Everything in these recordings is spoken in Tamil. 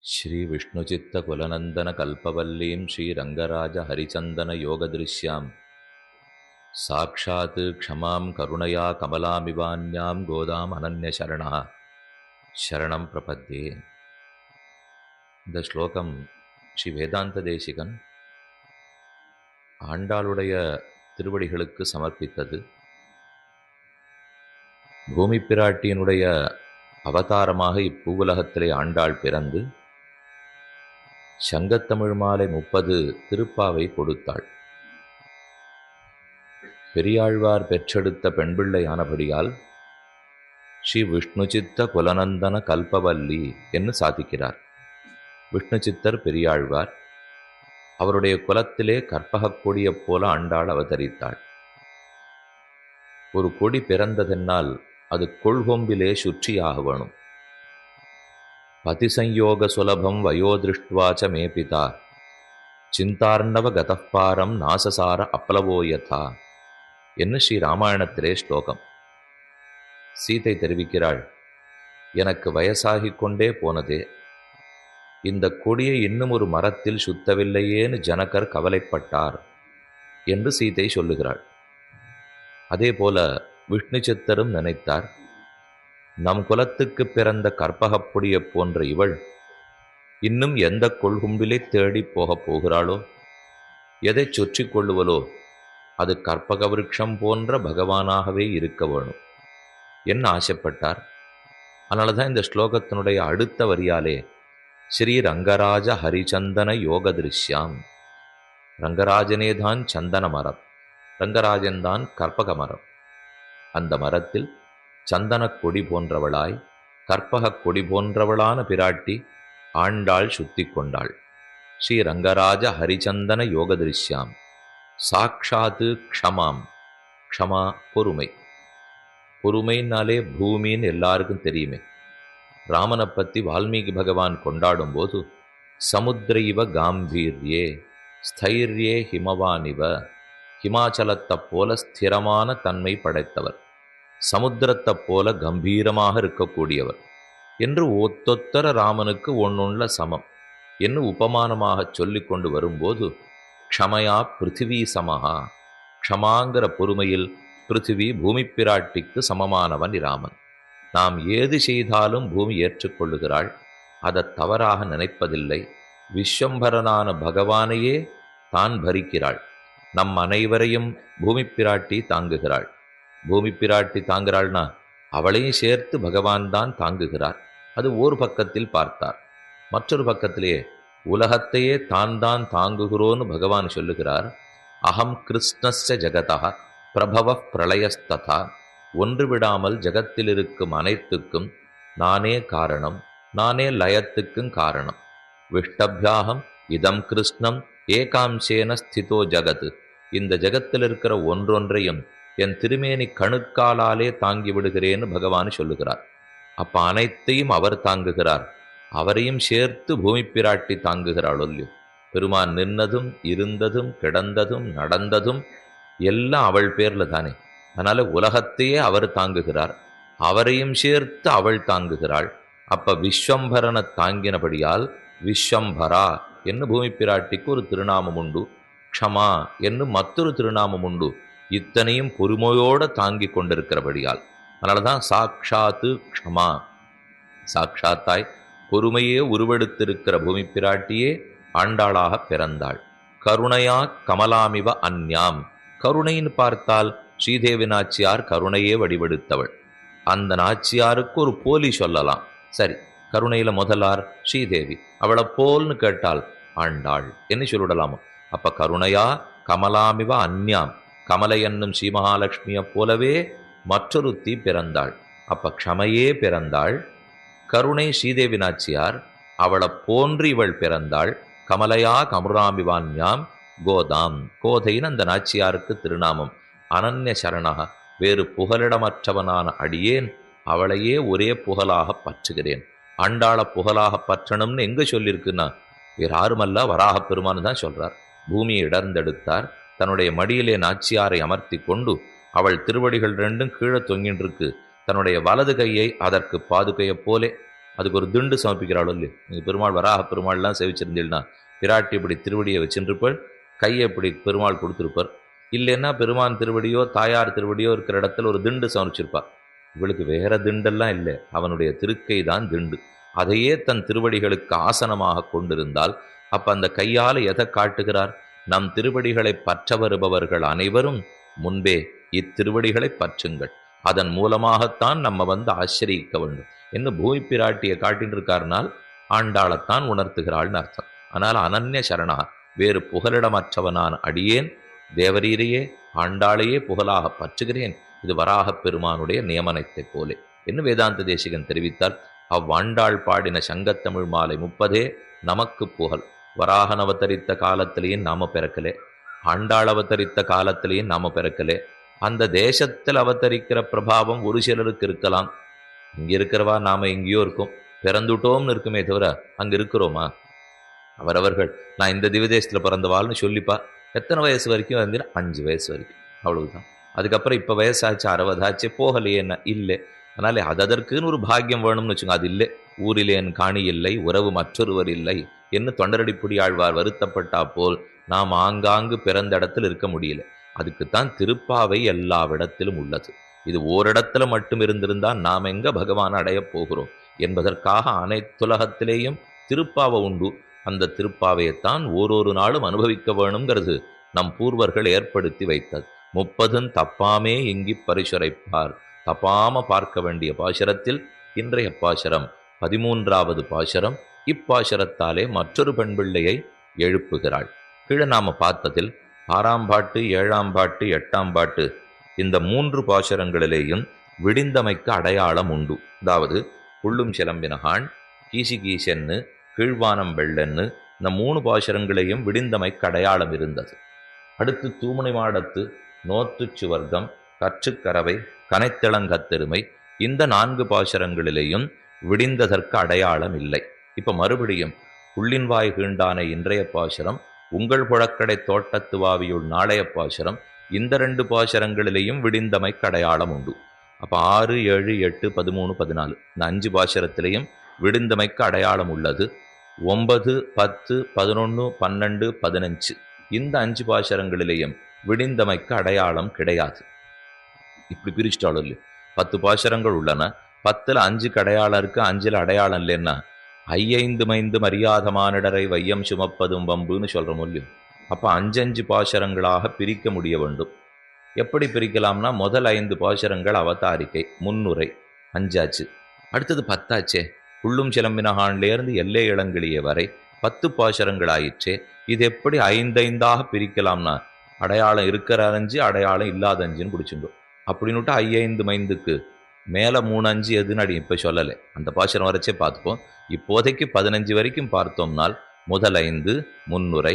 श्रीविष्णुचित्तकुलनन्दनकल्पवल्लीं श्रीरङ्गराजहरिचन्दनयोगदृश्यां साक्षात् क्षमां करुणया कमलामिवान्यां गोदाम् अनन्यशरणः शरणं प्रपद्ये. இந்த ஸ்லோகம் ஸ்ரீ வேதாந்த தேசிகன் ஆண்டாளுடைய திருவடிகளுக்கு சமர்ப்பித்தது. பூமி பிராட்டியினுடைய அவதாரமாக இப்பூவுலகத்திலே ஆண்டாள் பிறந்து சங்கத்தமிழ் மாலை 30 திருப்பாவை கொடுத்தாள். பெரியாழ்வார் பெற்றெடுத்த பெண்பிள்ளை ஆனபடியால் ஸ்ரீ விஷ்ணுசித்த குலநந்தன கல்பவல்லி என்று சாதிக்கிறார். விஷ்ணுசித்தர் பெரியாழ்வார், அவருடைய குலத்திலே கற்பகக் கொடியைப் போல ஆண்டாள் அவதரித்தாள். ஒரு கொடி பிறந்ததென்னால் அது கொள்கொம்பிலே சுற்றியாக வேணும். பதிசம்யோக சுலபம் வயோதிருஷ்டுவாச்ச மே பிதா சிந்தார்ணவ கதப்பாரம் நாசசார அப்ளவோயதா என்று ஸ்ரீ ராமாயணத்திலே ஸ்லோகம். சீதை தெரிவிக்கிறாள், எனக்கு வயசாகிக் கொண்டே போனதே, இந்த கொடியை இன்னும் ஒரு மரத்தில் சுத்தவில்லையேன்னு ஜனகர் கவலைப்பட்டார் என்று சீதை சொல்லுகிறாள். அதே போல விஷ்ணு சித்தரும் நினைத்தார், நம் குலத்துக்கு பிறந்த கற்பகப்பொடியை போன்ற இவள் இன்னும் எந்த கொள்கும்பிலே தேடி போகப் போகிறாளோ, எதை சுற்றி கொள்ளுவலோ அது கற்பக விருட்சம் போன்ற பகவானாகவே இருக்க வேணும் என்ன ஆசைப்பட்டார். அதனால தான் இந்த ஸ்லோகத்தினுடைய அடுத்த வரியாலே ஸ்ரீ ரங்கராஜ ஹரிச்சந்தன யோக திருஷ்யாம், ரங்கராஜனே தான் சந்தன மரம், ரங்கராஜன் தான் கற்பக மரம். அந்த மரத்தில் சந்தன கொடி போன்றவளாய் கற்பக கொடி போன்றவளான பிராட்டி ஆண்டாள் சுத்தி கொண்டாள். ஸ்ரீ ரங்கராஜ ஹரிச்சந்தன யோக திருஷ்யாம் சாக்ஷாத்து க்ஷமாம், க்ஷமா பொறுமை. பொறுமைனாலே பூமின்னு எல்லாருக்கும் தெரியுமே. ராமனை பற்றி வால்மீகி பகவான் கொண்டாடும் போது சமுத்திர இவ காம்பீர்யே ஸ்தைர்யே ஹிமவானிவ, ஹிமாச்சலத்தை போல ஸ்திரமான தன்மை படைத்தவர், சமுத்திரத்தை போல கம்பீரமாக இருக்கக்கூடியவர் என்று ஒத்தொத்தர ராமனுக்கு ஒன்னொன்ல சமம் என்று உபமானமாக சொல்லி கொண்டு வரும்போது க்ஷமையா பிருத்திவி சமஹா, க்ஷமாங்கிற பொறுமையில் பிருத்திவி பூமி பிராட்டிக்கு சமமானவன் ராமன். நாம் ஏது செய்தாலும் பூமி ஏற்றுக்கொள்ளுகிறாள், அதை தவறாக நினைப்பதில்லை. விஸ்வம்பரனான பகவானையே தான் பரிக்கிறாள். நம் அனைவரையும் பூமி பிராட்டி தாங்குகிறாள். பூமி பிராட்டி தாங்குகிறாள்னா அவளையும் சேர்த்து பகவான் தான் தாங்குகிறார். அது ஒரு பக்கத்தில் பார்த்தார். மற்றொரு பக்கத்திலே உலகத்தையே தான் தாங்குகிறோன்னு பகவான் சொல்லுகிறார். அகம் கிருஷ்ணஸ்ய ஜகதா பிரபவ பிரளயஸ்ததா, ஒன்று விடாமல் ஜகத்தில் இருக்கும் அனைத்துக்கும் நானே காரணம், நானே லயத்துக்கும் காரணம். விஷ்டபியாகம் இதம் கிருஷ்ணம் ஏகாம்சேன ஸ்திதோ ஜகத், இந்த ஜகத்தில் இருக்கிற ஒன்றொன்றையும் என் திருமேனி கணுக்காலாலே தாங்கி விடுகிறேன்னு பகவான் சொல்லுகிறார். அப்ப அனைத்தையும் அவர் தாங்குகிறார், அவரையும் சேர்த்து பூமி பிராட்டி தாங்குகிறாள். ஒல்லியோ பெருமான் நின்னதும் இருந்ததும் கிடந்ததும் நடந்ததும் எல்லாம் அவள் பேர்ல தானே. அதனால உலகத்தையே அவர் தாங்குகிறார், அவரையும் சேர்த்து அவள் தாங்குகிறாள். அப்ப விஸ்வம்பரனை தாங்கினபடியால் விஸ்வம்பரா என்று பூமி பிராட்டிக்கு ஒரு திருநாமம் உண்டு, க்ஷமா என்று மற்றொரு திருநாமம் உண்டு. இத்தனையும் பொறுமையோட தாங்கி கொண்டிருக்கிறபடியால் அதனாலதான் சாக்ஷாத்து க்ஷமா, சாட்சாத்தாய் பொறுமையே உருவெடுத்திருக்கிற பூமி பிராட்டியே ஆண்டாளாக பிறந்தாள். கருணையா கமலாமிவ அந்யாம், கருணைன்னு பார்த்தால் ஸ்ரீதேவி நாச்சியார் கருணையே வடிவெடுத்தவள். அந்த நாச்சியாருக்கு ஒரு போலி சொல்லலாம். சரி, கருணையில முதலார் ஸ்ரீதேவி, அவளை போல்னு கேட்டால் ஆண்டாள் என்ன சொல்லிடலாமோ. அப்ப கருணையா கமலாமிவ அந்யாம், கமலை என்னும் ஸ்ரீமகாலட்சுமியை போலவே மற்றொருத்தி பிறந்தாள். அப்ப க்ஷமையே பிறந்தாள். கருணை ஸ்ரீதேவி நாச்சியார், அவளை போன்று இவள் பிறந்தாள். கமலையா கமுராமிவான்யாம் கோதாம், கோதைன்னு அந்த நாச்சியாருக்கு திருநாமம். அனன்ய சரணக, வேறு புகலிடமற்றவனான அடியேன் அவளையே ஒரே புகழாக பற்றுகிறேன். ஆண்டாள புகழாக பற்றணும்னு எங்க சொல்லியிருக்குன்னா வேறு யாருமல்ல, வராக பெருமான்னு தான் சொல்றார். பூமியை இடர்ந்தெடுத்தார், தன்னுடைய மடியிலே நாச்சியாரை அமர்த்தி கொண்டு அவள் திருவடிகள் ரெண்டும் கீழே தொங்கின்றிருக்கு. தன்னுடைய வலது கையை அதற்கு பாதுகையைப் போலே அதுக்கு ஒரு திண்டு சமர்ப்பிக்கிறாளோ இல்லையோ. நீங்கள் பெருமாள் வராக பெருமாள்லாம் சேவிச்சிருந்தீங்கன்னா பிராட்டி இப்படி திருவடியை வச்சுருப்பாள், கையை இப்படி பெருமாள் கொடுத்துருப்பார். இல்லைன்னா பெருமான் திருவடியோ தாயார் திருவடியோ இருக்கிற இடத்துல ஒரு திண்டு சமர்ப்பிச்சிருப்பாள். இவளுக்கு வேற திண்டெல்லாம் இல்லை, அவனுடைய திருக்கை தான் திண்டு. அதையே தன் திருவடிகளுக்கு ஆசனமாக கொண்டிருந்தால் அப்ப அந்த கையால் எதை காட்டுகிறார்? நம் திருவடிகளை பற்ற வருபவர்கள் அனைவரும் முன்பே இத்திருவடிகளை பற்றுங்கள், அதன் மூலமாகத்தான் நம்ம ஆசிரியிக்க வேண்டும் என்று பூமி பிராட்டியை காட்டின்னு இருக்காருனால் ஆண்டாளத்தான் உணர்த்துகிறாள்னு அர்த்தம். ஆனால் அனன்ய சரணா, வேறு புகலிடமற்றவனான் அடியேன் தேவரீரையே ஆண்டாளையே புகழாக பற்றுகிறேன், இது வராகப் பெருமானுடைய நியமனத்தை போலே என்று வேதாந்த தேசிகன் தெரிவித்தார். அவ்வாண்டாள் பாடின சங்கத்தமிழ் மாலை 30 நமக்கு புகழ். வராகன் அவதரித்த காலத்திலேயும் நாம பிறக்கலே, ஆண்டாள் அவதரித்த காலத்திலேயும் நாம பிறக்கலே. அந்த தேசத்தில் அவதரிக்கிற பிரபாவம் ஒரு சிலருக்கு இருக்கலாம். இங்க இருக்கிறவா நாம எங்கேயோ இருக்கோம், பிறந்துட்டோம்னு இருக்குமே தவிர அங்க இருக்கிறோமா? அவரவர்கள் நான் இந்த திவதேசத்துல பிறந்தவாள்னு சொல்லிப்பா. எத்தனை வயசு வரைக்கும் வந்து 5 வயசு வரைக்கும், அவ்வளவுதான். அதுக்கப்புறம் இப்ப வயசாச்சு 60 ஆச்சு, போகலையே என்ன இல்லை. அதனால அதற்குன்னு ஒரு பாக்கியம் வேணும்னு வச்சுங்க. அது இல்லை, ஊரிலேன் காணி இல்லை உறவு மற்றொருவர் இல்லை என்று தொண்டரடிப்புடி ஆழ்வார் வருத்தப்பட்டா போல் நாம் ஆங்காங்கு பிறந்த இடத்தில் இருக்க முடியல. அதுக்குத்தான் திருப்பாவை எல்லாவிடத்திலும் உள்ளது. இது ஓரிடத்துல மட்டும் இருந்திருந்தால் நாம் எங்க பகவான் அடையப் போகிறோம் என்பதற்காக அனைத்துலகத்திலேயும் திருப்பாவை உண்டு. அந்த திருப்பாவையைத்தான் ஓரொரு நாளும் அனுபவிக்க வேணுங்கிறது நம் பூர்வர்கள் ஏற்படுத்தி வைத்தது. 30 தப்பாமே இங்கி பரிசுரைப்பார். தப்பாம பார்க்க வேண்டிய பாசுரத்தில் இன்றைய பாசுரம் 13வது பாசுரம். இப்பாசுரத்தாலே மற்றொரு பெண் பிள்ளையை எழுப்புகிறாள். கீழே நாம பார்த்ததில் 6ஆம் பாட்டு 7ஆம் பாட்டு 8ஆம் பாட்டு இந்த 3 பாசுரங்களிலேயும் விடிந்தமைக்கு அடையாளம் உண்டு. அதாவது புள்ளும் சிலம்பினகான், கீசி கீசென்னு, கீழ்வானம் வெள்ளன்னு இந்த 3 பாசுரங்களையும் விடிந்தமைக்கு அடையாளம் இருந்தது. அடுத்து தூமணி மாடத்து, நோத்துச் சுவர்க்கம், கற்றுக்கரவை, கனைத்திளங்கத்தெருமை இந்த 4 பாசுரங்களிலேயும் விடிந்ததற்கு அடையாளம் இல்லை. இப்ப மறுபடியும் உள்ளின்வாய் கீண்டானை இன்றைய பாசுரம், உங்கள் புழக்கடை தோட்டத்து வாவியுள் நாளைய பாசுரம், இந்த 2 பாசுரங்களிலேயும் விடிந்தமைக்கு அடையாளம் உண்டு. அப்ப 6, 7, 8, 13, 14 இந்த 5 பாசுரத்திலையும் விடிந்தமைக்கு அடையாளம் உள்ளது. 9, 10, 11, 12, 15 இந்த 5 பாசுரங்களிலேயும் விடிந்தமைக்கு அடையாளம் கிடையாது. இப்படி பிரிச்சுட்டாலும் இல்லை, 10 பாசுரங்கள் உள்ளன, 10ல் 5 அடையாளம் இருக்கு, 5ல் அடையாளம் இல்லைன்னா 5 மைந்து மரியாத மானிடரை வையம் சுமப்பதும் வம்புன்னு சொல்ற முடியும். அப்ப 5 பாசுரங்களாக பிரிக்க முடிய வேண்டும். எப்படி பிரிக்கலாம்னா முதல் 5 பாசுரங்கள் அவதாரிக்கை முன்னுரை 5 ஆச்சு. அடுத்தது 10 ஆச்சே. புள்ளும் சிலம்பினகான்லேருந்து எல்லை இளங்கிளிய வரை 10 பாசுரங்கள் ஆயிற்றே. இது எப்படி 5 பிரிக்கலாம்னா அடையாளம் இருக்கிற 5 அடையாளம் இல்லாத 5ன்னு பிடிச்சிருந்தோம். அப்படின்னுட்டு 5 மைந்துக்கு மேலே 3 5 எதுன்னு அடி இப்போ சொல்லலை, அந்த பாசுரம் வரைச்சே பார்த்துப்போம். இப்போதைக்கு 15 வரைக்கும் பார்த்தோம்னால் முதல் 5 முன்னுரை,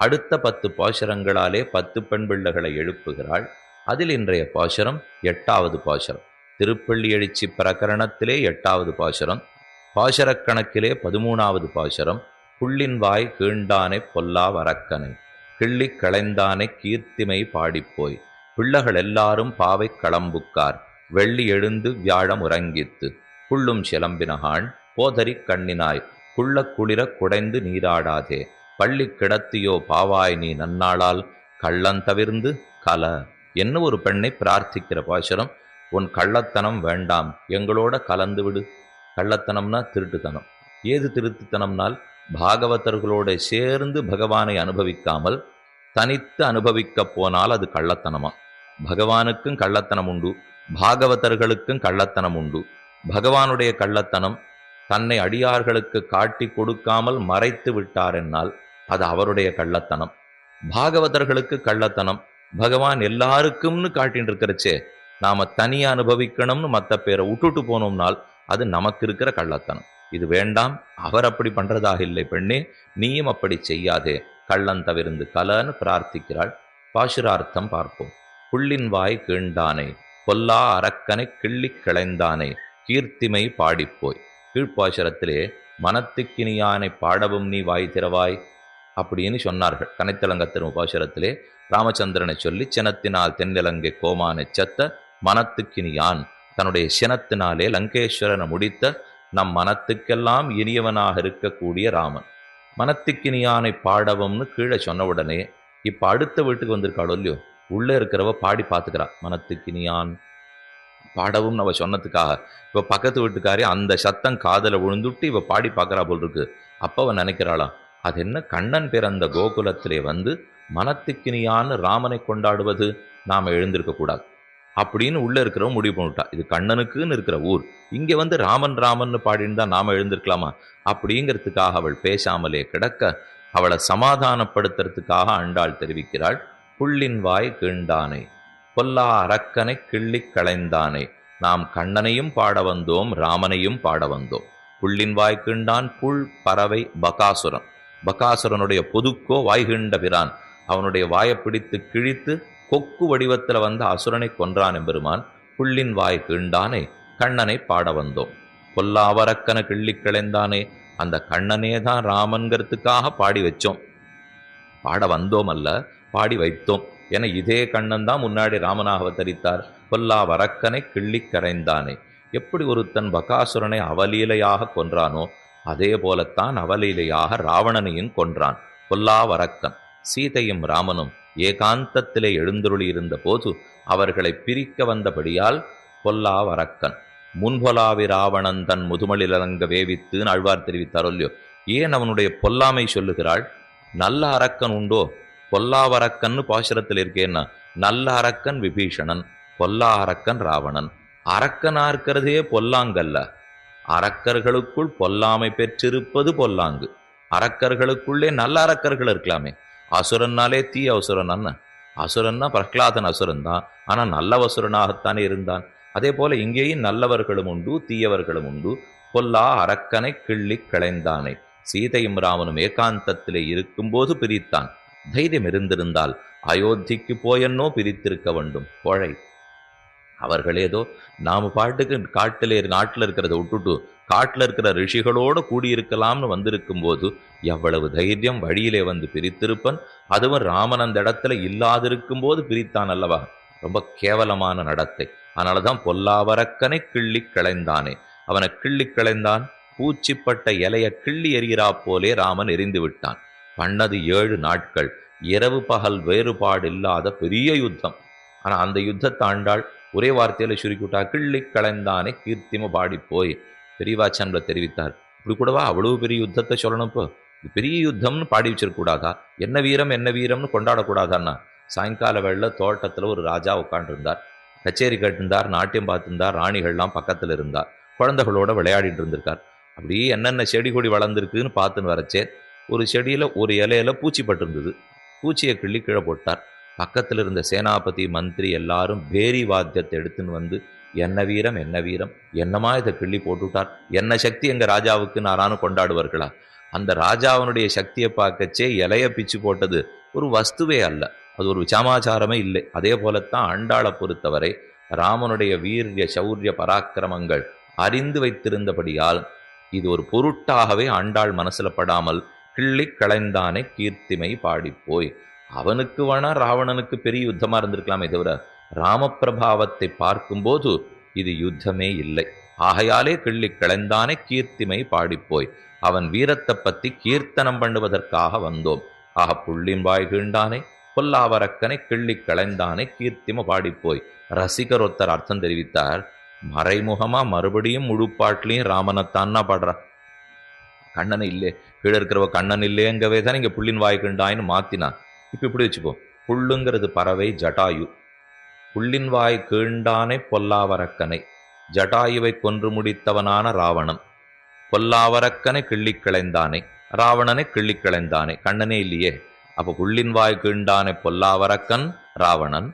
அடுத்த 10 பாசுரங்களாலே 10 பெண் பிள்ளைகளை எழுப்புகிறாள். அதில் இன்றைய பாசுரம் 8வது பாசுரம். திருப்பள்ளி எழுச்சி பிரகரணத்திலே 8வது பாசுரம், பாசுரக்கணக்கிலே 13வது பாசுரம். புள்ளின் வாய் கீண்டானை பொல்லா வரக்கனை, கிள்ளி களைந்தானை கீர்த்திமை பாடிப்போய், பிள்ளைகள் எல்லாரும் பாவை களம்புக்கார், வெள்ளி எழுந்து வியாழம் உறங்கித்து, புள்ளும் சிலம்பினகான் போதரி கண்ணினாய், குள்ள குளிர குடைந்து நீராடாதே, பள்ளி கிடத்தியோ பாவாய் நீ நன்னாளால், கள்ளந்தவிர்ந்து கல என்ன ஒரு பெண்ணை பிரார்த்திக்கிற பாசுரம். உன் கள்ளத்தனம் வேண்டாம், எங்களோட கலந்து விடு. கள்ளத்தனம்னா திருட்டுத்தனம். ஏது திருட்டுத்தனம்னால் பாகவதர்களோட சேர்ந்து பகவானை அனுபவிக்காமல் தனித்து அனுபவிக்க போனால் அது கள்ளத்தனமா. பகவானுக்கும் கள்ளத்தனம் உண்டு, பாகவதர்களுக்கும் கள்ளத்தனம் உண்டு. பகவானுடைய கள்ளத்தனம் தன்னை அடியார்களுக்கு காட்டி கொடுக்காமல் மறைத்து விட்டார் என்னால் அது அவருடைய கள்ளத்தனம். பாகவதர்களுக்கு கள்ளத்தனம் பகவான் எல்லாருக்கும்னு காட்டின்னு இருக்கிறச்சே, நாம தனியா அனுபவிக்கணும்னு மற்ற பேரை விட்டுட்டு போனோம்னால் அது நமக்கு இருக்கிற கள்ளத்தனம். இது வேண்டாம், அவர் அப்படி பண்றதாக இல்லை பெண்ணே, நீயும் அப்படி செய்யாதே, கள்ளந்தவிர்ந்து கலன்னு பிரார்த்திக்கிறாள். பாசுரார்த்தம் பார்ப்போம். புள்ளின் வாய் கீண்டானை பொல்லா அரக்கனை கிள்ளி கிளைந்தானை கீர்த்திமை பாடிப்போய். கீழ்ப்பாசுரத்திலே மனத்துக்கினியானை பாடவும் நீ வாய் திறவாய் அப்படின்னு சொன்னார்கள். கனைத்தலங்கத்திரும் பாசுரத்திலே ராமச்சந்திரனை சொல்லி சினத்தினால் தென்னிலங்கை கோமானை செத்த மனத்துக்கினியான், தன்னுடைய சினத்தினாலே லங்கேஸ்வரனை முடித்த நம் மனத்துக்கெல்லாம் இனியவனாக இருக்கக்கூடிய ராமன். மனத்துக்கினியானை பாடவம்னு கீழே சொன்ன உடனே இப்ப அடுத்த வீட்டுக்கு வந்திருக்காளோ இல்லையோ, உள்ள இருக்கிறவ பாடி பார்த்துக்கிறா. மனத்துக்கினியான் பாடவும் அவ சொன்னதுக்காக இப்ப பக்கத்து வீட்டுக்காரி அந்த சத்தம் காதல விழுந்துட்டு இவ பாடி பார்க்கறா போல் இருக்கு. அப்ப அவன் நினைக்கிறாளாம், அது என்ன கண்ணன் பிறந்த கோகுலத்திலே வந்து மனத்துக்கினியான்னு ராமனை கொண்டாடுவது, நாம எழுந்திருக்க கூடாது அப்படின்னு உள்ள இருக்கிறவன் முடிவு பண்ணிட்டா. இது கண்ணனுக்குன்னு இருக்கிற ஊர், இங்க வந்து ராமன் ராமன் பாடின்னு தான் நாம எழுந்திருக்கலாமா அப்படிங்கிறதுக்காக அவள் பேசாமலே கிடக்க, அவளை சமாதானப்படுத்துறதுக்காக ஆண்டாள் தெரிவிக்கிறாள், புள்ளின் வாய் கீண்டானை பொல்லா அரக்கனை கிள்ளி களைந்தானே, நாம் கண்ணனையும் பாட வந்தோம் ராமனையும் பாட வந்தோம். புள்ளின் வாய் கீண்டான், புல் பறவை பகாசுரன், பகாசுரனுடைய பொதுக்கோ வாய்கின்ற பிரான், அவனுடைய வாயை பிடித்து கிழித்து கொக்கு வடிவத்தில் வந்த அசுரனை கொன்றான் எம்பெருமான். புள்ளின் வாய் கீண்டானே, கண்ணனை பாட வந்தோம். பொல்லாவரக்கனை கிள்ளி கிளைந்தானே, அந்த கண்ணனே தான் ராமன்கிறதுக்காக பாடி வச்சோம். பாட வந்தோம் அல்ல, பாடி வைத்தோம். என இதே கண்ணன் தான் முன்னாடி ராமனாக அவதரித்தார். பொல்லா வரக்கனை கிள்ளி கரைந்தானே, எப்படி ஒருத்தன் பகாசுரனை அவலீலையாக கொன்றானோ அதே போலத்தான் அவலீலையாக ராவணனையும் கொன்றான். பொல்லா வரக்கன் சீதையும் ராமனும் ஏகாந்தத்திலே எழுந்தருளியிருந்த போது அவர்களை பிரிக்க வந்தபடியால் பொல்லா வரக்கன் முன்பொலாவி ராவணன் தன் முதுமலிலங்க வேவித்துன்னு ஆழ்வார் தெரிவித்தாரோ இல்லையோ. ஏன் அவனுடைய பொல்லாமை சொல்லுகிறாள்? நல்ல அரக்கன் உண்டோ? பொல்லாவரக்கன்னு பாசுரத்தில் இருக்கேன்னா, நல்ல அரக்கன் விபீஷணன், பொல்லா அரக்கன் ராவணன். அரக்கனா இருக்கிறதே பொல்லாங்கல்ல, அரக்கர்களுக்குள் பொல்லாமை பெற்றிருப்பது பொல்லாங்கு. அரக்கர்களுக்குள்ளே நல்ல அரக்கர்கள் இருக்கலாமே. அசுரன்னாலே தீ அசுரன் அண்ண, அசுரன்னா பிரகலாதன் அசுரன் தான், ஆனா நல்லவசுரனாகத்தானே இருந்தான். அதே போல இங்கேயும் நல்லவர்களும் உண்டு தீயவர்களும் உண்டு. பொல்லா அரக்கனை கிள்ளி களைந்தானே, சீதையும் ராமனும் ஏகாந்தத்திலே இருக்கும்போது பிரித்தான். தைரியம் இருந்திருந்தால் அயோத்திக்கு போயன்னோ பிரித்திருக்க வேண்டும். கோழை அவர்கள் ஏதோ நாம பாட்டுக்கு நாட்டில் இருக்கிறத விட்டுட்டு காட்டில் இருக்கிற ரிஷிகளோடு கூடியிருக்கலாம்னு வந்திருக்கும் போது எவ்வளவு தைரியம் வழியிலே வந்து பிரித்திருப்பன். அதுவும் ராமன் அந்த இடத்துல இல்லாதிருக்கும் போது பிரித்தான் அல்லவா. ரொம்ப கேவலமான நடத்தை. அதனாலதான் பொல்லாவரக்கனை கிள்ளி களைந்தானே, அவனை கிள்ளி களைந்தான். பூச்சிப்பட்ட இலைய கிள்ளி எறிகிறா போலே ராமன் எரிந்து விட்டான். பண்ணது 7 நாட்கள், இரவு பகல் வேறுபாடு இல்லாத பெரிய யுத்தம். ஆனா அந்த யுத்தத்தை ஆண்டாள் ஒரே வார்த்தையில சுருக்கிவிட்டா, கிள்ளி களைந்தானே கீர்த்திம பாடி போய். பெரியவாச்சன்ல தெரிவித்தார், இப்படி கூடவா அவ்வளவு பெரிய யுத்தத்தை சொல்லணும்? இப்போ பெரிய யுத்தம்னு பாடி வச்சிருக்கூடாதா? என்ன வீரம் என்ன வீரம்னு கொண்டாடக்கூடாதான்னா. சாயங்கால வேளையில தோட்டத்துல ஒரு ராஜா உட்காண்டிருந்தார், கச்சேரி கேட்டிருந்தார், நாட்டியம் பார்த்திருந்தார், ராணிகள்லாம் பக்கத்துல இருந்தார், குழந்தைகளோட விளையாடிட்டு இருந்திருக்கார். அப்படியே என்னென்ன செடி கொடி வளர்ந்துருக்குன்னு பார்த்துன்னு வரச்சே ஒரு செடியில ஒரு இலையில பூச்சி பட்டிருந்தது. பூச்சியை கிள்ளி கீழே போட்டார். பக்கத்தில் இருந்த சேனாபதி மந்திரி எல்லாரும் பேரி வாத்தியத்தை எடுத்துன்னு வந்து, என்ன வீரம் என்ன வீரம், என்னமா இதை கிள்ளி போட்டுவிட்டார், என்ன சக்தி எங்க ராஜாவுக்கு நாரானு கொண்டாடுவார்களா? அந்த ராஜாவினுடைய சக்தியை பார்க்கச்சே இலைய பிச்சு போட்டது ஒரு வஸ்துவே அல்ல, அது ஒரு சமாச்சாரமே இல்லை. அதே போலத்தான் ஆண்டாளை பொறுத்தவரை ராமனுடைய வீரிய சௌரிய பராக்கிரமங்கள் அறிந்து வைத்திருந்தபடியால் இது ஒரு பொருட்டாகவே ஆண்டாள் மனசுல படாமல் கிள்ளி களைந்தானே கீர்த்திமை பாடிப்போய். அவனுக்கு வேணா ராவணனுக்கு பெரிய யுத்தமா இருந்திருக்கலாமே தவிர ராமபிரபாவத்தை பார்க்கும்போது இது யுத்தமே இல்லை. ஆகையாலே கிள்ளி களைந்தானே கீர்த்திமை பாடிப்போய். அவன் வீரத்தை பத்தி கீர்த்தனம் பண்ணுவதற்காக வந்தோம். ஆக புள்ளின் வாய் கீண்டானே பொல்லாவரக்கனை கிள்ளி களைந்தானே கீர்த்திம பாடிப்போய். ரசிகர் ஒருத்தர் அர்த்தம் தெரிவித்தார், மறைமுகமா மறுபடியும் முழுப்பாட்டிலையும் ராமனைத்தான்னா பாடுறா, கண்ணனை இல்லே, கீழே இருக்கிறவ கண்ணன் இல்லையங்கவே தான் இங்க புள்ளின் வாய் கண்டாயின்னு மாத்தினா. இப்ப இப்படி வச்சுப்போம், புல்லுங்கிறது பறவை ஜட்டாயு, புள்ளின் வாய் கீண்டானை பொல்லாவரக்கனை, ஜட்டாயுவை கொன்று முடித்தவனான ராவணன், பொல்லாவரக்கனை கிள்ளி கிளைந்தானே, ராவணனை கிள்ளி கிளைந்தானே, கண்ணனே இல்லையே. அப்ப புள்ளின் வாய் கீண்டானை பொல்லாவரக்கன் ராவணன்,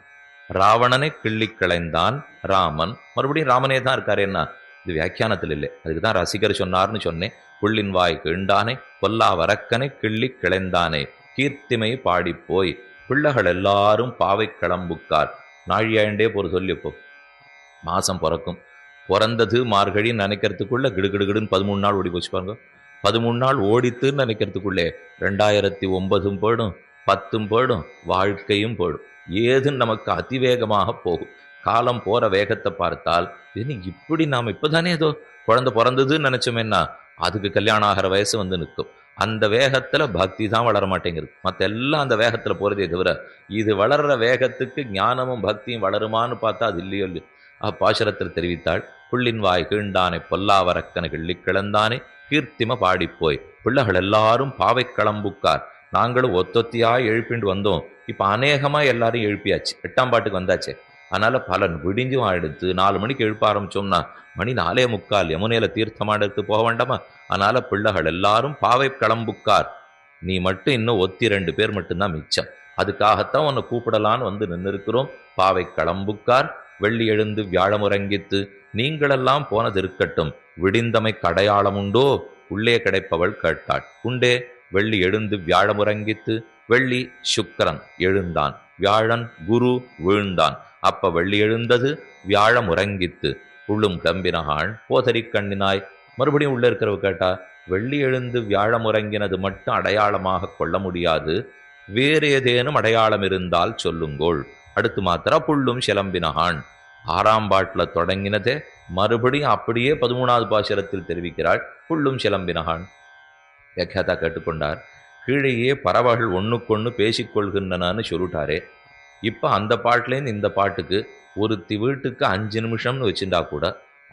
ராவணனை கிள்ளி கிளைந்தான் ராமன், மறுபடியும் ராமனே தான் இருக்காரு. என்ன இது வியாக்கியானத்தில் இல்லை, அதுக்குதான் ரசிகர் சொன்னார்னு சொன்னேன். புள்ளின் வாய் கீண்டானே பொல்லாவரக்கனை கிள்ளி கிளைந்தானே கீர்த்திமை பாடிப்போய். பிள்ளைகள் எல்லாரும் பாவை கிளம்புக்கார். நாழியாண்டே போற சொல்லிப்போ மாசம் பிறக்கும், பிறந்தது மார்கழின்னு நினைக்கிறதுக்குள்ள கிடுகிடுகிடுன்னு 13 நாள் ஓடி போச்சு பாருங்க. 13 நாள் ஓடித்துன்னு நினைக்கிறதுக்குள்ளே 2009 போயிடும், 10 போயிடும், வாழ்க்கையும் போயிடும். ஏதுன்னு நமக்கு அதிவேகமாக போகும். காலம் போற வேகத்தை பார்த்தால் இது இப்படி நாம் இப்பதானே ஏதோ குழந்தை பிறந்ததுன்னு நினைச்சோமேன்னா அதுக்கு கல்யாணம் ஆகிற வயசு வந்து நிற்கும். அந்த வேகத்துல பக்தி தான் வளர மாட்டேங்குது. மற்ற எல்லாம் அந்த வேகத்துல போறதே தவிர இது வளர்ற வேகத்துக்கு ஞானமும் பக்தியும் வளருமான்னு பார்த்தா அது இல்லையோ இல்லையோ. பாசுரத்தில் தெரிவித்தாள், புள்ளின் வாய் கீண்டானை பொல்லாவரக்கன கிள்ளி கிளந்தானே கீர்த்திம பாடிப்போய் பிள்ளைகள் எல்லாரும் பாவை களம்புக்கார். நாங்களும் ஒத்தொத்தியாய் எழுப்பிண்டு வந்தோம். இப்ப அநேகமா எல்லாரும் எழுப்பியாச்சு, 8ஆம் பாட்டுக்கு வந்தாச்சே. அதனால பலன் விடிஞ்சும் ஆயிடுத்து. 4 மணிக்கு எழுப்ப ஆரம்பிச்சோம்னா மணி 4:45 யமுனையில தீர்த்தமாடுத்து போக வேண்டாமா? அதனால பிள்ளைகள் எல்லாரும் பாவை களம்புக்கார். நீ மட்டும் இன்னும் 2 பேர் மட்டும்தான் மிச்சம். அதுக்காகத்தான் உன்னை கூப்பிடலான்னு வந்து நின்று இருக்கிறோம். பாவை களம்புக்கார் வெள்ளி எழுந்து வியாழமுறங்கித்து நீங்களெல்லாம் போனது இருக்கட்டும், விடிந்தமை கடையாளம் உண்டோ? உள்ளே கிடைப்பவள் கேட்டாள். உண்டே. வெள்ளி எழுந்து வியாழமுறங்கித்து. வெள்ளி சுக்கிரன் எழுந்தான், வியாழன் குரு வீழ்ந்தான். அப்ப வெள்ளி எழுந்தது, வியாழம் உறங்கித்து. உள்ளும் கிளம்பினகாள் போதரி கண்ணினாய். மறுபடியும் உள்ள இருக்கிறவ கேட்டா, வெள்ளி எழுந்து வியாழம் உறங்கினது மட்டும் அடையாளமாக கொள்ள முடியாது, வேறு ஏதேனும் அடையாளம் இருந்தால் சொல்லுங்கோள். அடுத்து மாத்திர புள்ளும் சிலம்பினகான். 6ஆம் பாட்டுல தொடங்கினதே மறுபடியும் அப்படியே 13ஆவது பாசுரத்தில் தெரிவிக்கிறாள். புள்ளும் சிலம்பினகான். வியாக்கியாதா கேட்டுக்கொண்டார், கீழேயே பறவைகள் ஒண்ணுக்கொண்ணு பேசிக்கொள்கின்றனன்னு சொல்லிட்டாரே. இப்ப அந்த பாட்டுலேருந்து இந்த பாட்டுக்கு ஒருத்தி வீட்டுக்கு 5 நிமிஷம்னு வச்சுட்டா கூட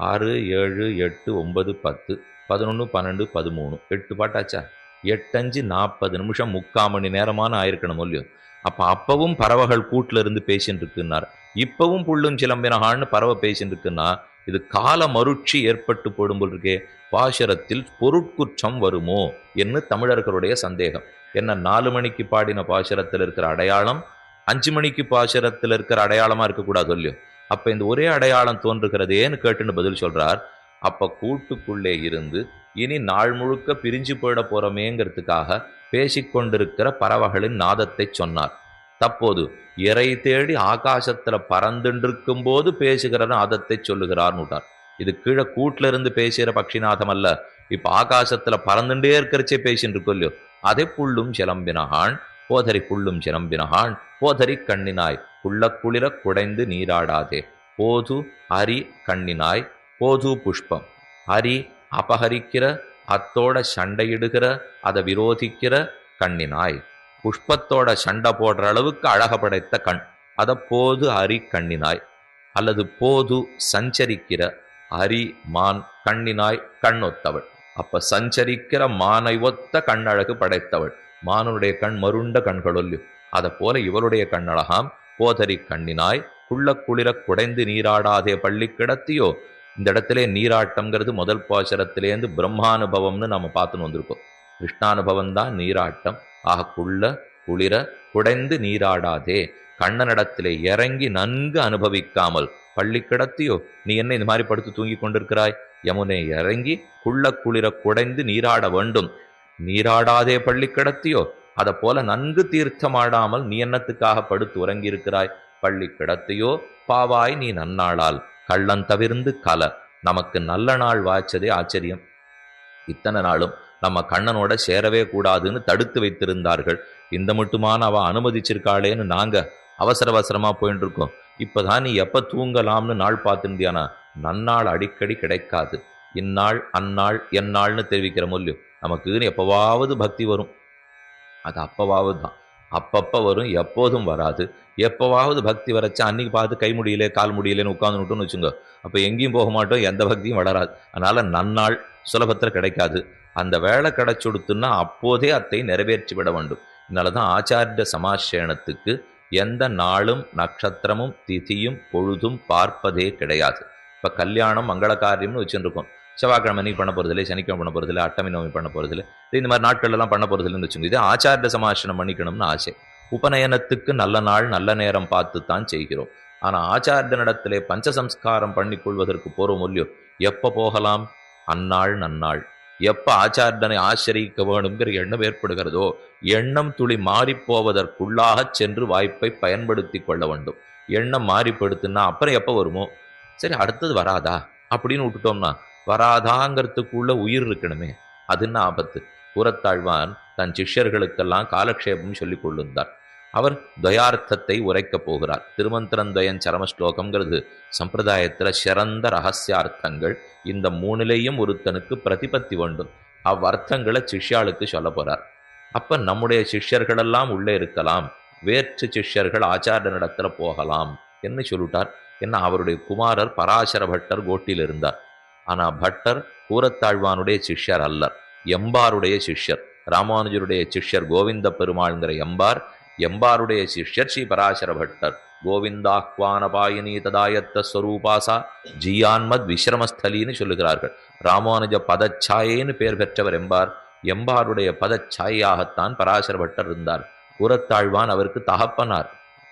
6, 7, 8, 9, 10, 11, 12, 13 8 பாட்டாச்சா? 8, 5, 40 நிமிஷம், 3/4 மணி நேரமான ஆயிருக்கணும் இல்லையோ. அப்பவும் பறவைகள் கூட்டுல இருந்து பேசின்னு இருக்குன்னார். இப்பவும் புள்ளும் சிலம்பினகான்னு பறவை பேசின்னு இருக்குன்னா இது கால மருட்சி ஏற்பட்டு போடும் போல் இருக்கே. பாசுரத்தில் பொருட்குற்றம் வருமோ என்று தமிழர்களுடைய சந்தேகம். என்ன 4 மணிக்கு பாடின பாசுரத்தில் இருக்கிற அடையாளம் 5 மணிக்கு பாசுரத்தில் இருக்கிற அடையாளமா இருக்கக்கூடாது இல்லையோ. அப்ப இந்த ஒரே அடையாளம் தோன்றுகிறதேன்னு கேட்டுன்னு பதில் சொல்றார். அப்ப கூட்டுக்குள்ளே இருந்து இனி நாள் முழுக்க பிரிஞ்சு போயிட போறோமேங்கிறதுக்காக பேசிக்கொண்டிருக்கிற பறவைகளின் நாதத்தை சொன்னார். தப்போது இறை தேடி ஆகாசத்துல பறந்துருக்கும் போது பேசுகிற நாதத்தை சொல்லுகிறார்னு விட்டார். இது கீழே கூட்டுல இருந்து பேசுகிற பட்சிநாதம் அல்ல, இப்ப ஆகாசத்துல பறந்துட்டே இருக்கிறச்சே பேசின்னு இருக்கோ இல்லையோ. அதை புள்ளும் சிலம்பினகான் போதரி. புள்ளும் சிலம்பினகான் போதரி கண்ணினாய் புள்ள குளிர குடைந்து நீராடாதே. போது அரி கண்ணினாய். போது புஷ்பம். அரி அபகரிக்கிற, அத்தோட சண்டையிடுகிற, அதை விரோதிக்கிற கண்ணினாய். புஷ்பத்தோட சண்டை போடுற அளவுக்கு அழக படைத்த கண், அத போது அரி கண்ணினாய். அல்லது போது சஞ்சரிக்கிற அரி மான் கண்ணினாய் கண்ணொத்தவள். அப்ப சஞ்சரிக்கிற மானை ஒத்த கண்ணழகு படைத்தவள். மானுடைய கண் மருண்ட கண்களொல்லு, அதை போல இவளுடைய கண்ணழகாம். போதரி கண்ணினாய் குள்ள குளிர குடைந்து நீராடாதே பள்ளி கிடத்தியோ. இந்த இடத்திலே நீராட்டம்ங்கிறது முதல் பாசுரத்திலேருந்து பிரம்மானுபவம்னு நம்ம பார்த்துன்னு வந்திருக்கோம். கிருஷ்ணானுபவம் தான் நீராட்டம். ஆக குள்ள குளிர குடைந்து நீராடாதே, கண்ணனிடத்திலே இறங்கி நன்கு அனுபவிக்காமல் பள்ளி கிடத்தியோ. நீ என்ன இந்த மாதிரி படுத்து தூங்கி கொண்டிருக்கிறாய்? யமுனை இறங்கி குள்ள குளிர குடைந்து நீராட வேண்டும். நீராடாதே பள்ளி கிடத்தியோ. அதை போல நன்கு தீர்த்தமாடாமல் நீ என்னத்துக்காக படுத்து உறங்கி இருக்கிறாய்? பள்ளி கிடத்தியோ பாவாய் நீ நன்னாளால் கள்ளன் தவிர்ந்து கல. நமக்கு நல்ல நாள் வாய்ச்சதே ஆச்சரியம். இத்தனை நாளும் நம்ம கண்ணனோட சேரவே கூடாதுன்னு தடுத்து வைத்திருந்தார்கள். இந்த மட்டுமான அவ அனுமதிச்சிருக்காளேன்னு நாங்க அவசர அவசரமா போயிட்டு இருக்கோம். இப்பதான் நீ எப்ப தூங்கலாம்னு நாள் பார்த்துருந்தியானா நன்னாள் அடிக்கடி கிடைக்காது. இந்நாள் அந்நாள் எந்நாள்னு தெரிவிக்கிற மொழியோ. நமக்குன்னு எப்பவாவது பக்தி வரும், அது அப்பவாவது தான். அப்பப்ப வரும், எப்போதும் வராது. எப்பவாவது பக்தி வரைச்சா அன்னைக்கு பார்த்து கை முடியல கால் முடியலன்னு உட்காந்துட்டோம்னு வச்சுங்க, அப்ப எங்கேயும் போக மாட்டோம், எந்த பக்தியும் வளராது. அதனால நன்னாள் சுலபத்தில் கிடைக்காது. அந்த வேலை கிடைச்சுடுத்துன்னா அப்போதே அத்தை நிறைவேற்றி விட வேண்டும். இதனாலதான் ஆச்சாரிய சமாசேனத்துக்கு எந்த நாளும் நட்சத்திரமும் திதியும் பொழுதும் பார்ப்பதே கிடையாது. இப்ப கல்யாணம் மங்கள காரியம்னு வச்சுருக்கோம். செவ்வாய்க்கிழமை நீ பண்ண போறதில்லை, சனிக்கிழமை பண்ண போறதில்லை, அட்டமி நோமி பண்ண போறதில்லை, இந்த மாதிரி நாட்கள் எல்லாம் பண்ண போறதில்லைன்னு வச்சுக்கோங்க. இதே ஆச்சாரிய சமாசனம் பண்ணிக்கணும்னு ஆசை. உபநயனத்துக்கு நல்ல நாள் நல்ல நேரம் பார்த்து தான் செய்கிறோம். ஆனா ஆச்சாரியனிடத்திலே பஞ்சசம்ஸ்காரம் பண்ணிக்கொள்வதற்கு போறோம் இல்லையோ, எப்ப போகலாம்? அந்நாள் நன்னாள். எப்ப ஆச்சாரியனை ஆசிரியிக்க வேணுங்கிற எண்ணம் ஏற்படுகிறதோ, எண்ணம் துளி மாறிப்போவதற்குள்ளாக சென்று வாய்ப்பை பயன்படுத்தி கொள்ள வேண்டும். எண்ணம் மாறிப்படுத்துனா அப்புறம் எப்ப வருமோ, சரி அடுத்தது வராதா அப்படின்னு விட்டுட்டோம்னா, வராதாங்கிறதுக்குள்ள உயிர் இருக்கணுமே, அதுன்னு ஆபத்து. கூறத்தாழ்வான் தன் சிஷ்யர்களுக்கெல்லாம் காலக்ஷேபம் சொல்லிக் கொள்ளுந்தார். அவர் துவயார்த்தத்தை உரைக்கப் போகிறார். திருமந்திரந்தயன் சரம ஸ்லோகம்ங்கிறது சம்பிரதாயத்தில் சிறந்த ரகசியார்த்தங்கள். இந்த மூணிலேயும் ஒருத்தனுக்கு பிரதிபத்தி வேண்டும். அவ்வர்த்தங்களை சிஷ்யாளுக்கு சொல்ல போறார். அப்ப நம்முடைய சிஷ்யர்களெல்லாம் உள்ளே இருக்கலாம், வேற்று சிஷ்யர்கள் ஆச்சாரியனிடத்துல போகலாம் என்று சொல்லிட்டார். என்ன, அவருடைய குமாரர் பராசர பட்டர் கோட்டியில் இருந்தார். ஆனா பட்டர் கூரத்தாழ்வானுடைய சிஷ்யர் அல்ல, எம்பாருடைய சிஷ்யர். ராமானுஜருடைய சிஷ்யர் கோவிந்த பெருமாள்ங்கிற எம்பார், எம்பாருடைய சிஷ்யர் ஸ்ரீ பராசர பட்டர். கோவிந்தாஹ்வான பாயினி ததாயத்த ஸ்வரூபாசா ஜியான்மத் விஸ்ரமஸ்தலின்னு சொல்லுகிறார்கள். ராமானுஜ பதச்சாயேன்னு பெயர் பெற்றவர் எம்பார். எம்பாருடைய பதச்சாயாகத்தான் பராசர பட்டர் இருந்தார். கூரத்தாழ்வான் அவருக்கு தகப்பனார்.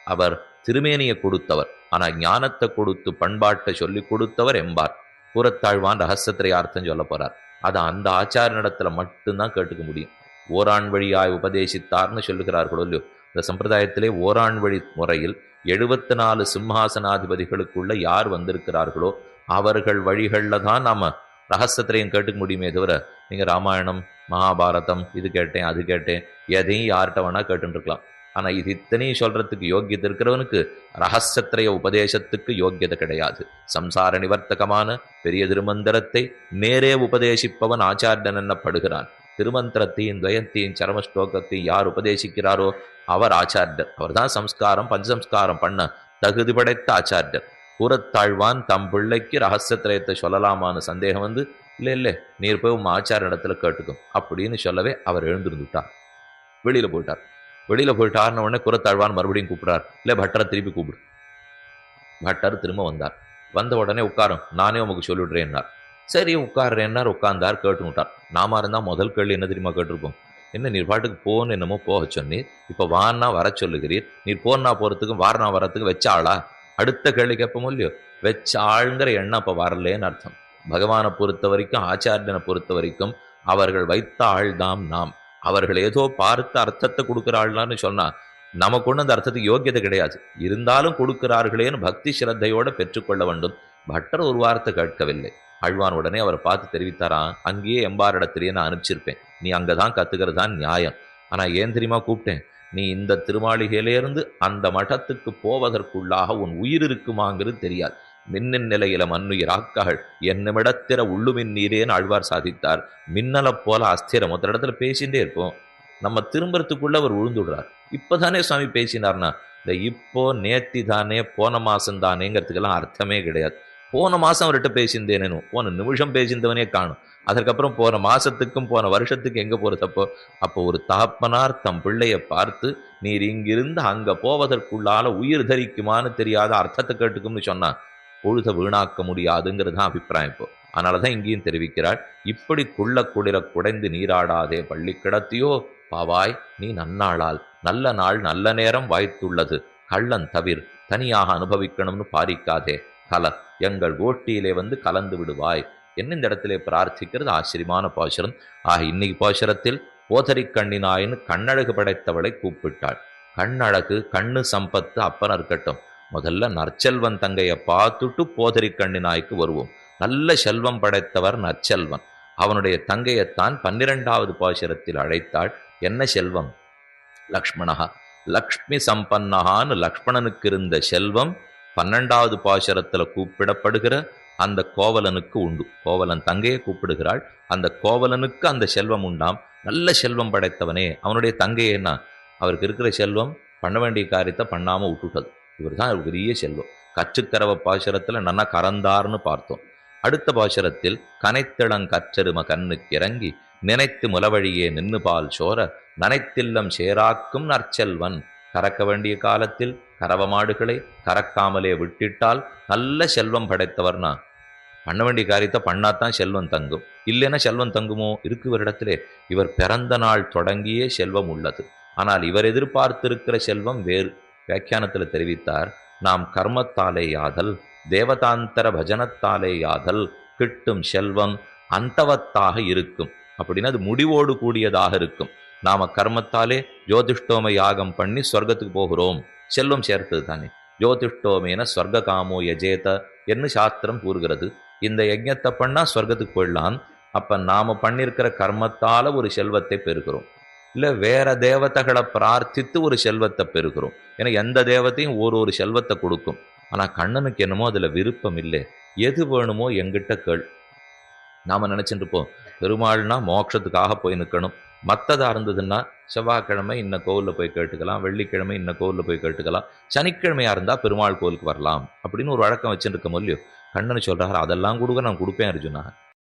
அவர் திருமேனியை கொடுத்தவர், ஆனா ஞானத்தை கொடுத்து பண்பாட்டை சொல்லி கொடுத்தவர் எம்பார். கூரத்தாழ்வான் ரகசியத்திரையார்த்தம் சொல்ல போறார். அதை அந்த ஆச்சாரனிடத்துல மட்டும்தான் கேட்டுக்க முடியும். ஓராண் வழியாய் உபதேசித்தார்னு சொல்லுகிறார்களோ இல்லையோ, இந்த சம்பிரதாயத்திலே ஓராண் வழி முறையில் 74 சிம்ஹாசனாதிபதிகளுக்குள்ள யார் வந்திருக்கிறார்களோ அவர்கள் வழிகளில் தான் நாம ரகசியத்திரையும் கேட்டுக்க முடியுமே தவிர, நீங்க ராமாயணம் மகாபாரதம் இது கேட்டேன் அது கேட்டேன் எதையும் யார்கிட்ட வேணா கேட்டுருக்கலாம். ஆனா இது இத்தனையும் சொல்றதுக்கு யோக்கியத்தை இருக்கிறவனுக்கு ரகசியத்திரைய உபதேசத்துக்கு யோக்கியதை கிடையாது. சம்சார நிவர்த்தகமான பெரிய திருமந்திரத்தை நேரே உபதேசிப்பவன் ஆச்சாரியன் என்னப்படுகிறான். திருமந்திரத்தையும் துவயத்தையும் சரம ஸ்லோகத்தையும் யார் உபதேசிக்கிறாரோ அவர் ஆச்சாரியர். அவர் தான் சம்ஸ்காரம் பஞ்சசம்ஸ்காரம் பண்ண தகுதி படைத்த ஆச்சாரியர். கூரத்தாழ்வான் தம் பிள்ளைக்கு ரகசியத்திரயத்தை சொல்லலாமான்னு சந்தேகம் வந்து, இல்லை இல்லை நீர் போய் உன் ஆச்சார இடத்துல கேட்டுக்கும் அப்படின்னு சொல்லவே அவர் எழுந்திருந்துட்டார். வெளியில போயிட்டார். வெளியில போயிட்டார்னு உடனே கூரத்தாழ்வான் மறுபடியும் கூப்பிடுறார். இல்லை பட்டரை திருப்பி கூப்பிடு. பட்டர் திரும்ப வந்தார். வந்த உடனே உட்காரும், நானே உமக்கு சொல்லிவிடுறேன்னார். சரி உட்கார்றேன்னார். உட்கார்ந்தார். கேட்டுட்டார். நாம இருந்தா முதல் கேள்வி என்ன தெரியுமா கேட்டிருப்போம்? என்ன நீர் பாட்டுக்கு போன்னு என்னமோ போக சொன்னீர், இப்போ வான்னா வர சொல்லுகிறீர், நீர் போனா போறதுக்கும் வாரனா வரத்துக்கும் வச்ச ஆளா? அடுத்த கேள்வி கேட்போம் இல்லையோ, வச்ச ஆளுங்கிற எண்ணம் அப்போ வரலேன்னு அர்த்தம். பகவானை பொறுத்த வரைக்கும் ஆச்சாரியனை பொறுத்த வரைக்கும் அவர்கள் வைத்த ஆள்தாம் நாம். அவர்கள் ஏதோ பார்த்து அர்த்தத்தை கொடுக்குற ஆள்லான்னு சொன்னா நமக்கு ஒன்று அந்த அர்த்தத்துக்கு யோக்கியதை கிடையாது. இருந்தாலும் கொடுக்கிறார்களேன்னு பக்தி ஸ்ரத்தையோட பெற்றுக்கொள்ள வேண்டும். பட்டர் ஒரு வார்த்தை கேட்கவில்லை. ஆழ்வான் உடனே அவரை பார்த்து தெரிவித்தாரான், அங்கேயே எம்பாரிடத்திலேயே நான் அனுப்பிச்சிருப்பேன், நீ அங்கதான் கத்துக்கிறது தான் நியாயம். ஆனா ஏன் தெரியுமா கூப்பிட்டேன்? நீ இந்த திருமாளிகையிலேருந்து அந்த மഠத்துக்கு போவதற்குள்ளாக உன் உயிர் இருக்குமாங்கிறது தெரியாது. மின்னின் நிலையில மண்ணுயிர் ஆக்காள் என்னிடத்திர உள்ளுமின் நீரேன்னு ஆழ்வார் சாதித்தார். மின்னலை போல அஸ்திரம் மொத்த இடத்துல பேசிகிட்டே இருப்போம். நம்ம திரும்புறதுக்குள்ள அவர் உழுந்துடுறார். இப்பதானே சுவாமி பேசினார்னா, இந்த இப்போ நேத்தி தானே போன மாசம் தானேங்கிறதுக்கெல்லாம் அர்த்தமே கிடையாது. போன மாசம் அவர்கிட்ட பேசியிருந்தேனேனும் போன நிமிஷம் பேசியிருந்தவனே காணும். அதற்கப்புறம் போன மாசத்துக்கும் போன வருஷத்துக்கு எங்க போறதப்போ? அப்போ ஒரு தகப்பனார் தம் பிள்ளைய பார்த்து நீர் இங்கிருந்து அங்க போவதற்குள்ளால உயிர் தரிக்குமான்னு தெரியாத அர்த்தத்தை கேட்டுக்கும்னு சொன்னா பொழுத வீணாக்க முடியாதுங்கிறதுதான் அபிப்பிராயம். இப்போ அதனாலதான் இங்கேயும் தெரிவிக்கிறாள், இப்படி குள்ள குளிர குடைந்து நீராடாதே பள்ளி கிடத்தியோ பாவாய் நீ நன்னாளால், நல்ல நாள் நல்ல நேரம் வாய்த்துள்ளது, கள்ளன் தவிர் தனியாக அனுபவிக்கணும்னு பாரிக்காதே, கல எங்கள் கோட்டியிலே வந்து கலந்து விடுவாய் என்ன இந்த இடத்திலே பிரார்த்திக்கிறது ஆச்சரியமான பாசுரம். ஆக இன்னைக்கு பாசுரத்தில் போதரி கண்ணினாயின்னு கண்ணழகு படைத்தவளை கூப்பிட்டாள். கண்ணழகு கண்ணு சம்பத்து அப்பன இருக்கட்டும், முதல்ல நற்செல்வன் தங்கையை பார்த்துட்டு போதரி கண்ணினாய்க்கு வருவோம். நல்ல செல்வம் படைத்தவர் நற்செல்வன். அவனுடைய தங்கையைத்தான் 12வது பாசுரத்தில் அழைத்தாள். என்ன செல்வம்? லக்ஷ்மணஹா லக்ஷ்மி சம்பன்னஹான்னு லக்ஷ்மணனுக்கு இருந்த செல்வம் 12வது பாசுரத்தில் கூப்பிடப்படுகிற அந்த கோவலனுக்கு உண்டு. கோவலன் தங்கையை கூப்பிடுகிறாள். அந்த கோவலனுக்கு அந்த செல்வம் உண்டாம். நல்ல செல்வம் படைத்தவனே. அவனுடைய தங்கையேன்னா அவருக்கு இருக்கிற செல்வம் பண்ண வேண்டிய காரியத்தை பண்ணாம விட்டுட்டது. இவர் தான் பெரிய செல்வம். கற்றுக்கரவ பாசுரத்தில் நன்னா கறந்தார்னு பார்த்தோம். அடுத்த பாசுரத்தில் கனைத்திளங்கற்றெரும கண்ணுக்கு இறங்கி நினைத்து முலவழியே நின்னு பால் சோர நனைத்தில்லம் சேராக்கும் நற்செல்வன். கறக்க வேண்டிய காலத்தில் கறவ மாடுகளை கறக்காமலே விட்டிட்டால் நல்ல செல்வம் படைத்தவர்னா பண்ண வேண்டிய காரியத்தை பண்ணாதான் செல்வம் தங்கும். இல்லைன்னா செல்வம் தங்குமோ? இருக்குவரிடத்திலே இவர் பிறந்த நாள் தொடங்கியே செல்வம் உள்ளது. ஆனால் இவர் எதிர்பார்த்திருக்கிற செல்வம் வேறு. வியாக்கியானத்தில் தெரிவித்தார், நாம் கர்மத்தாலே யாதல் தேவதாந்தர பஜனத்தாலே யாதல் கிட்டும் செல்வம் அந்தவத்தாக இருக்கும். அப்படின்னா அது முடிவோடு கூடியதாக இருக்கும். நாம கர்மத்தாலே ஜோதிஷ்டோம யாகம் பண்ணி சொர்க்கத்துக்கு போகிறோம், செல்வம் சேர்த்தது தானே. ஜோதிஷ்டோமேன ஸ்வர்க காமோ யஜேத என்று சாஸ்திரம் கூறுகிறது. இந்த யஜ்ஞத்தை பண்ணா சொர்க்கத்துக்கு போயிடலாம். அப்ப நாம பண்ணிருக்கிற கர்மத்தால ஒரு செல்வத்தை பெறுகிறோம். இல்லை வேற தேவதைகளை பிரார்த்தித்து ஒரு செல்வத்தை பெறுகிறோம். ஏன்னா எந்த தேவத்தையும் ஒரு செல்வத்தை கொடுக்கும். ஆனால் கண்ணனுக்கு என்னமோ அதில் விருப்பம் இல்லை. எது வேணுமோ எங்கிட்ட கேள். நாம் நினச்சிட்டு இருப்போம் பெருமாள்னா மோட்சத்துக்காக போய் நிற்கணும். மற்றதாக இருந்ததுன்னா செவ்வாய்க்கிழமை இன்ன கோவிலில் போய் கேட்டுக்கலாம், வெள்ளிக்கிழமை இன்ன கோவிலில் போய் கேட்டுக்கலாம், சனிக்கிழமையாக இருந்தால் பெருமாள் கோவிலுக்கு வரலாம் அப்படின்னு ஒரு வழக்கம் வச்சுட்டு இருக்க முடியும். கண்ணன் சொல்கிறாரு அதெல்லாம் கொடுக்க நான் கொடுப்பேன் அர்ஜுனா.